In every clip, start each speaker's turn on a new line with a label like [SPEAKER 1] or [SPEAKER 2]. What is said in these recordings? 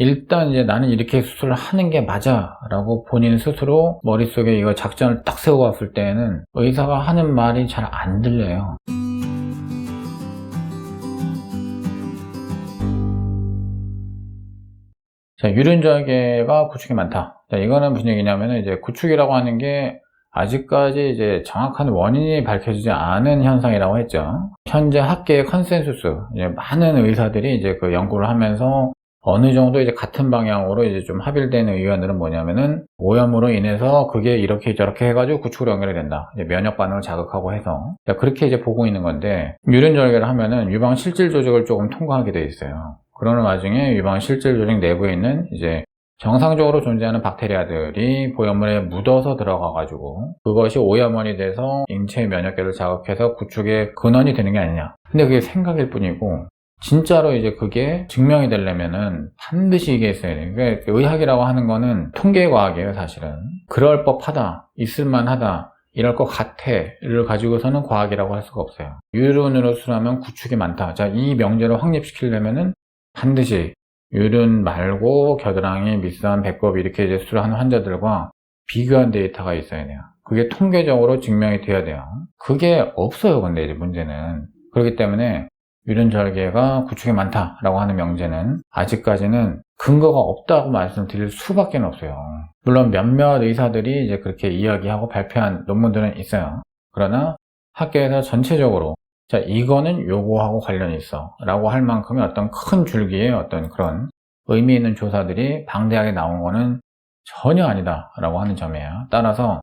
[SPEAKER 1] 일단 이제 나는 이렇게 수술을 하는 게 맞아 라고 본인 스스로 머릿속에 이거 작전을 딱 세우고 왔을 때에는 의사가 하는 말이 잘 안 들려요. 자, 유륜절개가 구축이 많다. 자, 이거는 무슨 얘기냐면은 이제 구축이라고 하는 게 아직까지 이제 정확한 원인이 밝혀지지 않은 현상이라고 했죠. 현재 학계의 컨센서스, 이제 많은 의사들이 이제 그 연구를 하면서 어느 정도 이제 같은 방향으로 이제 좀 합일되는 의견들은 뭐냐면은 오염으로 인해서 그게 이렇게 저렇게 해가지고 구축으로 연결이 된다. 이제 면역 반응을 자극하고 해서 그렇게 이제 보고 있는 건데, 유륜절개를 하면은 유방 실질 조직을 조금 통과하게 돼 있어요. 그러는 와중에 유방 실질 조직 내부에 있는 이제 정상적으로 존재하는 박테리아들이 보형물에 묻어서 들어가가지고 그것이 오염원이 돼서 인체의 면역계를 자극해서 구축의 근원이 되는 게 아니냐. 근데 그게 생각일 뿐이고, 진짜로 이제 그게 증명이 되려면은 반드시 이게 있어야 돼요. 그러니까 의학이라고 하는 거는 통계과학이에요, 사실은. 그럴 법하다, 있을만하다, 이럴 것 같아를 가지고서는 과학이라고 할 수가 없어요. 유륜으로 수술하면 구축이 많다. 자, 이 명제를 확립시키려면은 반드시 유륜 말고 겨드랑이, 밑산, 배꼽 이렇게 이제 수술하는 환자들과 비교한 데이터가 있어야 돼요. 그게 통계적으로 증명이 돼야 돼요. 그게 없어요, 근데 이제 문제는. 그렇기 때문에 유륜절개가 구축이 많다라고 하는 명제는 아직까지는 근거가 없다고 말씀드릴 수밖에 없어요. 물론 몇몇 의사들이 이제 그렇게 이야기하고 발표한 논문들은 있어요. 그러나 학계에서 전체적으로 자, 이거는 요거하고 관련이 있어 라고 할 만큼의 어떤 큰 줄기의 어떤 그런 의미 있는 조사들이 방대하게 나온 거는 전혀 아니다 라고 하는 점이에요. 따라서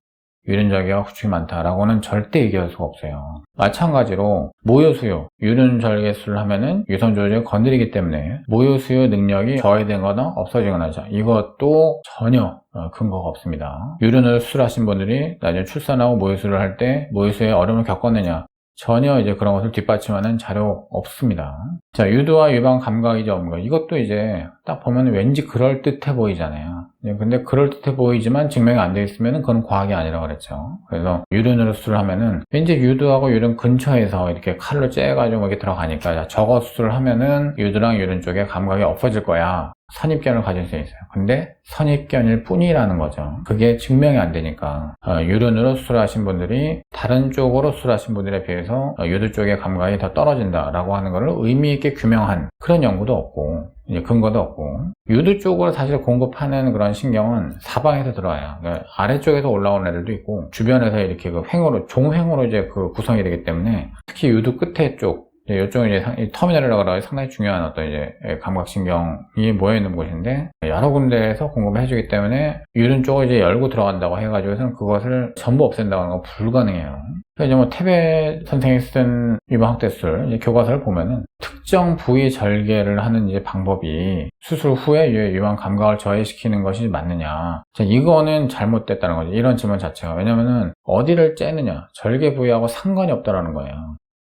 [SPEAKER 1] 유륜절개가 구축이 많다라고는 절대 얘기할 수가 없어요. 마찬가지로 모유수유, 유륜절개술을 하면은 유선 조직을 건드리기 때문에 모유수유 능력이 저해되거나 없어지거나 하죠. 이것도 전혀 근거가 없습니다. 유륜을 수술하신 분들이 나중에 출산하고 모유수유를 할 때 모유수유에 어려움을 겪었느냐, 전혀 이제 그런 것을 뒷받침하는 자료 없습니다. 자, 유두와 유방 감각이죠, 없는 거. 이것도 이제 딱 보면 왠지 그럴듯해 보이잖아요. 근데 그럴듯해 보이지만 증명이 안 돼 있으면 그건 과학이 아니라고 그랬죠. 그래서 유륜으로 수술을 하면은 왠지 유두하고 유륜 근처에서 이렇게 칼로 째가지고 이렇게 들어가니까 저거 수술을 하면은 유두랑 유륜 쪽에 감각이 없어질 거야. 선입견을 가질 수 있어요. 근데 선입견일 뿐이라는 거죠. 그게 증명이 안 되니까 유륜으로 수술하신 분들이 다른 쪽으로 수술하신 분들에 비해서 유두 쪽의 감각이 더 떨어진다라고 하는 것을 의미 있게 규명한 그런 연구도 없고 이제 근거도 없고, 유두 쪽으로 사실 공급하는 그런 신경은 사방에서 들어와요. 그러니까 아래쪽에서 올라오는 애들도 있고 주변에서 이렇게 그 횡으로, 종횡으로 이제 그 구성이 되기 때문에 특히 유두 끝에 쪽, 이쪽은 이제 터미널이라고 하면 상당히 중요한 어떤 이제 감각신경이 모여있는 곳인데 여러 군데에서 공급을 해주기 때문에 유륜 쪽을 이제 열고 들어간다고 해가지고서는 그것을 전부 없앤다고 하는 건 불가능해요. 그래서 이제 뭐 태배 선생이 쓴 유방학대술 이제 교과서를 보면은 특정 부위 절개를 하는 이제 방법이 수술 후에 유방 감각을 저해시키는 것이 맞느냐. 자, 이거는 잘못됐다는 거죠. 이런 질문 자체가. 왜냐면은 어디를 째느냐, 절개 부위하고 상관이 없다라는 거예요.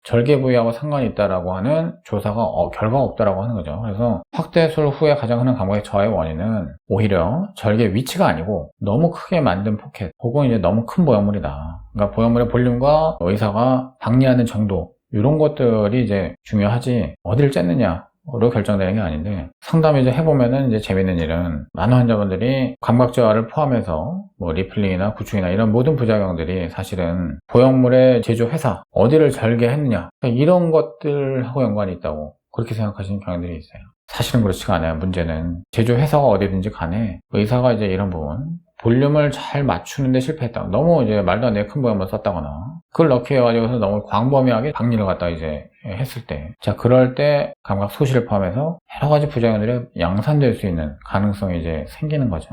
[SPEAKER 1] 절개 부위하고 상관이 있다라고 하는 조사가 결과가 없다라고 하는 거죠. 그래서 확대술 후에 가장 흔한 감각의 저해 원인은 오히려 절개 위치가 아니고 너무 크게 만든 포켓 혹은 이제 너무 큰 보형물이다. 그러니까 보형물의 볼륨과 의사가 방리하는 정도, 이런 것들이 이제 중요하지 어디를 쨌느냐로 결정되는 게 아닌데, 상담 이제 해보면은 이제 재밌는 일은 많은 환자분들이 감각 저하를 포함해서 뭐 리플링이나 구축이나 이런 모든 부작용들이 사실은 보형물의 제조 회사 어디를 절개했느냐, 이런 것들하고 연관이 있다고 그렇게 생각하시는 경향들이 있어요. 사실은 그렇지가 않아요. 문제는 제조 회사가 어디든지 간에 의사가 이제 이런 부분 볼륨을 잘 맞추는데 실패했다. 너무 이제 말도 안 되게 큰 보형물 썼다거나 그걸 넣기 해가지고서 너무 광범위하게 박리를 갖다 이제 했을 때, 자, 그럴 때 감각 소실을 포함해서 여러 가지 부작용들이 양산될 수 있는 가능성이 이제 생기는 거죠.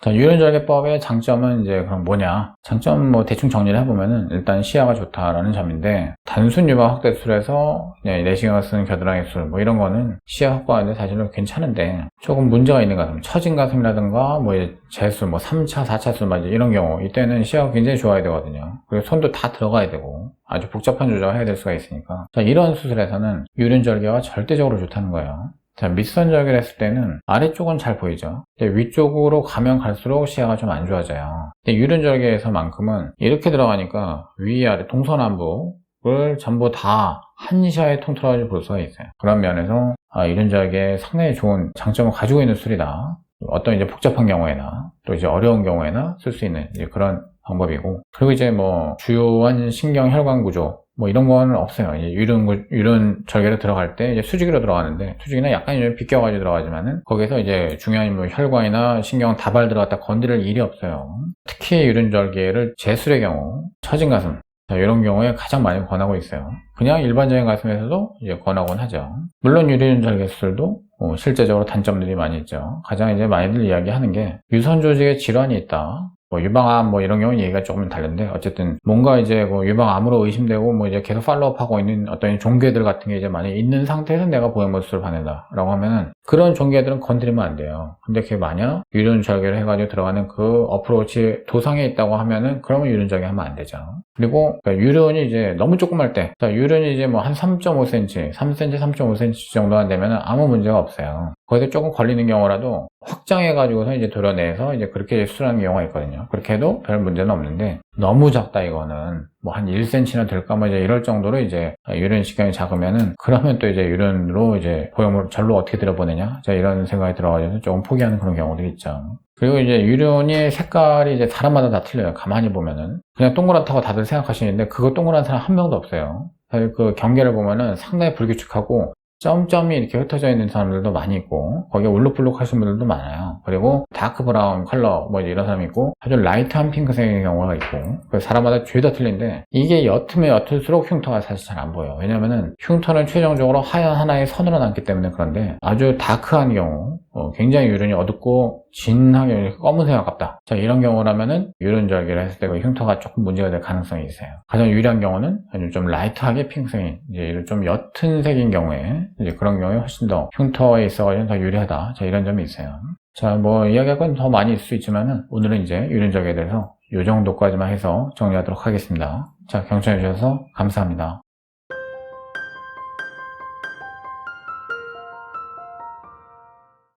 [SPEAKER 1] 자, 유륜절개법의 장점은 이제 그럼 뭐냐? 장점 뭐 대충 정리를 해보면은 일단 시야가 좋다라는 점인데, 단순 유방 확대술에서 내시경을 쓰는 겨드랑이 술 뭐 이런 거는 시야 확보하는데 사실은 괜찮은데 조금 문제가 있는 것 같아요. 처진 가슴이라든가 뭐 재술 뭐 3차, 4차 술 이런 경우 이때는 시야가 굉장히 좋아야 되거든요. 그리고 손도 다 들어가야 되고 아주 복잡한 조작을 해야 될 수가 있으니까, 자, 이런 수술에서는 유륜절개가 절대적으로 좋다는 거예요. 자, 밑선 절개를 했을 때는 아래쪽은 잘 보이죠. 근데 위쪽으로 가면 갈수록 시야가 좀 안 좋아져요. 근데 유륜절개에서만큼은 이렇게 들어가니까 위아래 동서남북을 전부 다 한 시야에 통틀어가지고 볼 수가 있어요. 그런 면에서 유전자에게 상당히 좋은 장점을 가지고 있는 술이다. 어떤 이제 복잡한 경우에나 또 이제 어려운 경우에나 쓸 수 있는 이제 그런 방법이고, 그리고 이제 뭐 주요한 신경 혈관 구조 뭐 이런 거는 없어요. 이제 유륜 절개로 들어갈 때 이제 수직으로 들어가는데, 수직이나 약간 이제 비껴가지고 들어가지만은 거기서 이제 중요한 뭐 혈관이나 신경 다발 들어갔다 건드릴 일이 없어요. 특히 유륜 절개를 재술의 경우, 처진 가슴, 이런 경우에 가장 많이 권하고 있어요. 그냥 일반적인 가슴에서도 이제 권하곤 하죠. 물론 유륜 절개 수술도 실제적으로 단점들이 많이 있죠. 가장 이제 많이들 이야기하는 게 유선 조직에 질환이 있다. 뭐 유방암 뭐 이런 경우는 얘기가 조금 다른데, 어쨌든 뭔가 이제 뭐 유방암으로 의심되고 뭐 이제 계속 팔로우업하고 있는 어떤 종괴들 같은 게 이제 많이 있는 상태에서 내가 보형물 수술을 받는다라고 하면은 그런 종괴들은 건드리면 안 돼요. 근데 그게 만약 유륜 절개를 해가지고 들어가는 그 어프로치 도상에 있다고 하면은 그러면 유륜 절개 하면 안 되죠. 그리고 그러니까 유륜이 이제 너무 조그말 때, 유륜이 이제 뭐 한 3.5cm, 3cm, 3.5cm 정도만 되면은 아무 문제가 없어요. 거기서 조금 걸리는 경우라도 확장해가지고서 이제 도려내서 이제 그렇게 수술하는 경우가 있거든요. 그렇게 해도 별 문제는 없는데, 너무 작다 이거는 뭐 한 1cm나 될까 뭐 이제 이럴 정도로 이제 유륜 시경이 작으면은, 그러면 또 이제 유륜으로 이제 보형물 절로 어떻게 들여보내냐, 이런 생각이 들어가지고 조금 포기하는 그런 경우들이 있죠. 그리고 이제 유륜이 색깔이 이제 사람마다 다 틀려요. 가만히 보면은 그냥 동그랗다고 다들 생각하시는데, 그거 동그란 사람 한 명도 없어요. 사실 그 경계를 보면은 상당히 불규칙하고 점점이 이렇게 흩어져 있는 사람들도 많이 있고, 거기에 울룩불룩 하신 분들도 많아요. 그리고 다크 브라운 컬러 뭐 이런 사람이 있고, 아주 라이트한 핑크색의 경우가 있고, 사람마다 죄다 틀린데, 이게 옅으면 옅을수록 흉터가 사실 잘 안 보여요. 왜냐면은 흉터는 최종적으로 하얀 하나의 선으로 남기 때문에. 그런데 아주 다크한 경우, 굉장히 유륜이 어둡고 진하게 검은색 아깝다, 이런 경우라면은 유륜 절개를 했을 때 그 흉터가 조금 문제가 될 가능성이 있어요. 가장 유리한 경우는 아주 좀 라이트하게 핑크색인, 이제 좀 옅은 색인 경우에, 이제 그런 경우에 훨씬 더 흉터에 있어가지고 더 유리하다, 이런 점이 있어요. 뭐 이야기할 건 더 많이 있을 수 있지만은 오늘은 이제 유륜 절개에 대해서 이 정도까지만 해서 정리하도록 하겠습니다. 경청해 주셔서 감사합니다.